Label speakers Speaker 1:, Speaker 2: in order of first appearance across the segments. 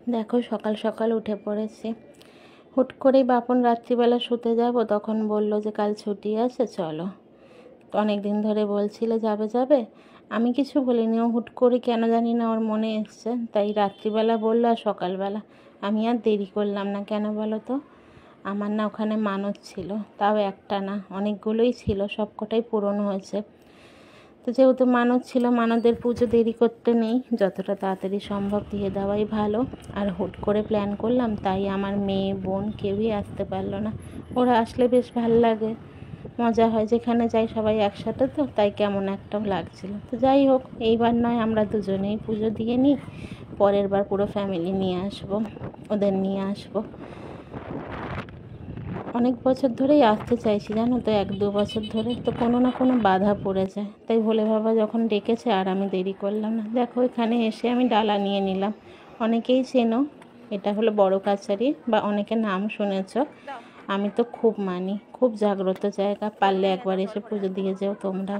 Speaker 1: দেখো সকাল সকাল উঠে পড়েছি। হুট করেই বাপন রাত্রিবেলা শুতে যাব, তখন বলল যে কাল ছুটি আছে চলো। তো অনেক দিন ধরে বলছিলে যাবে যাবে, আমি কিছু বলিনি। ও হুট করে কেন জানি না ওর মনে এসছে, তাই রাত্রিবেলা বললো আর সকালবেলা। আমি আর দেরি করলাম না। কেন বলো তো? আমার না ওখানে মানত ছিল, তাও একটা না অনেকগুলোই ছিল, সব কটাই পূরণ হয়েছে। তো যেহেতু মানত ছিল, মানতের পুজো দেরি করতে নেই, যতটা তাড়াতাড়ি সম্ভব দিয়ে দেওয়াই ভালো। আর হুট করে প্ল্যান করলাম, তাই আমার মেয়ে বোন কেউই আসতে পারলো না। ওরা আসলে বেশ ভালো লাগে, মজা হয়, যেখানে যাই সবাই একসাথে, তো তাই কেমন একটা লাগছিল। তো যাই হোক, এইবার নয় আমরা দুজনেই পুজো দিয়ে নিই, পরের বার পুরো ফ্যামিলি নিয়ে আসবো, ওদের নিয়ে আসবো। অনেক বছর ধরেই আসতে চাইছি জানো তো, 1-2 বছর ধরে, তো কোনো না কোনো বাধা পড়ে যায়। তাই ভোলে বাবা যখন ডেকেছে আর আমি দেরি করলাম না। দেখো এখানে এসে আমি ডালা নিয়ে নিলাম। অনেকেই চেনো, এটা হলো বড় কাছারি, বা অনেকে নাম শুনেছ। আমি তো খুব মানি, খুব জাগ্রত জায়গা, পারলে একবার এসে পুজো দিয়ে যেও তোমরা।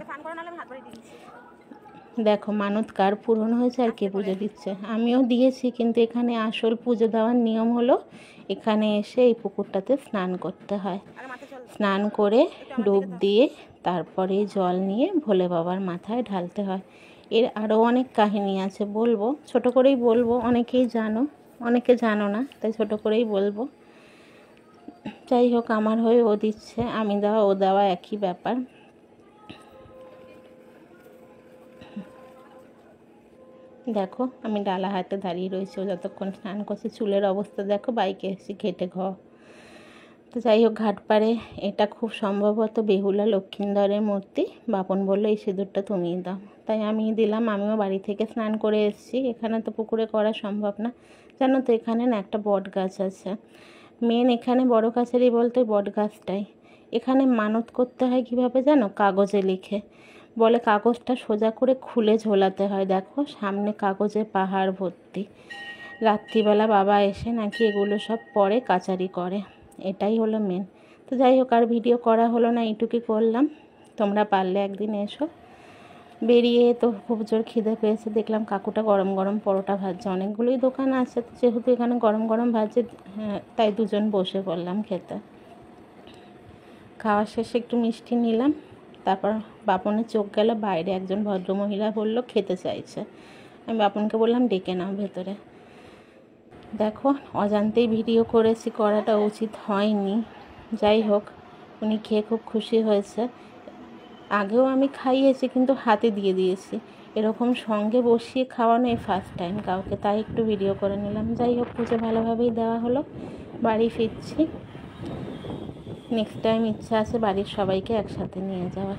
Speaker 1: দেখো মানত কার পূরণ হয়েছে আর কে পুজো দিচ্ছে। আমিও দিয়েছি, কিন্তু এখানে আসল পুজো দেওয়ার নিয়ম হলো এখানে এসে এই পুকুরটাতে স্নান করতে হয়। স্নান করে ডুব দিয়ে তারপরে জল নিয়ে ভোলে বাবার মাথায় ঢালতে হয়। এর আরও অনেক কাহিনী আছে, বলবো ছোট করেই বলবো, অনেকেই জানো অনেকে জানো না, তাই ছোট করেই বলবো। যাই হোক, আমার হয়ে ও দিচ্ছে, আমি দেওয়া ও দেওয়া একই ব্যাপার। দেখো আমি ডালা হাতে দাঁড়িয়ে রয়েছি, ও যতক্ষণ স্নান করছে। চুলের অবস্থা দেখো, বাইকে এসে ঘেটে তো যাই হোক, ঘাট পাড়ে এটা খুব সম্ভবত বেহুলা লক্ষিন্দরের মূর্তি। বাপন বললো এই সিঁদুরটা তুমিই দাও, তাই আমি দিলাম। আমিও বাড়ি থেকে স্নান করে এসেছি, এখানে তো পুকুরে করা সম্ভব না। জানো তো এখানে না একটা বট গাছ আছে, মেন এখানে বড় কাছারি বলতে বট গাছটাই। এখানে মানত করতে হয় কিভাবে জানো? কাগজে লিখে, বলে কাগজটা সোজা করে খুলে ঝোলাতে হয়। দেখো সামনে কাগজে পাহাড় ভর্তি। রাত্রিবেলা বাবা এসে নাকি এগুলো সব পরে কাচারি করে, এটাই হলো মেন। তো যাই হোক, আর ভিডিও করা হলো না, এইটুকুই করলাম। তোমরা পারলে একদিন এসো। বেরিয়ে তো খুব জোর খিদে পেয়েছে, দেখলাম কাকুটা গরম গরম পরোটা ভাজছে। অনেকগুলোই দোকান আছে, তো যেহেতু এখানে গরম গরম ভাজছে, তাই দুজন বসে পড়লাম খেতে। খাওয়া শেষে একটু মিষ্টি নিলাম। তারপর বাপনের চোখ গেল বাইরে, একজন ভদ্রমহিলা বলল খেতে চাইছে। আমি বাপনকে বললাম ডেকে নাও ভেতরে। দেখো অজান্তেই ভিডিও করেছি, করাটা উচিত হয়নি। যাই হোক, উনি খেয়ে খুব খুশি হয়েছে। আগেও আমি খাইয়েছি, কিন্তু হাতে দিয়ে দিয়েছি, এরকম সঙ্গে বসিয়ে খাওয়ানো এই ফার্স্ট টাইম কাউকে, তাই একটু ভিডিও করে নিলাম। যাই হোক, পুজো ভালোভাবেই দেওয়া হলো, বাড়ি ফিরছি। নেক্সট টাইম ইচ্ছা আছে বাড়ির সবাইকে একসাথে নিয়ে যাওয়ার।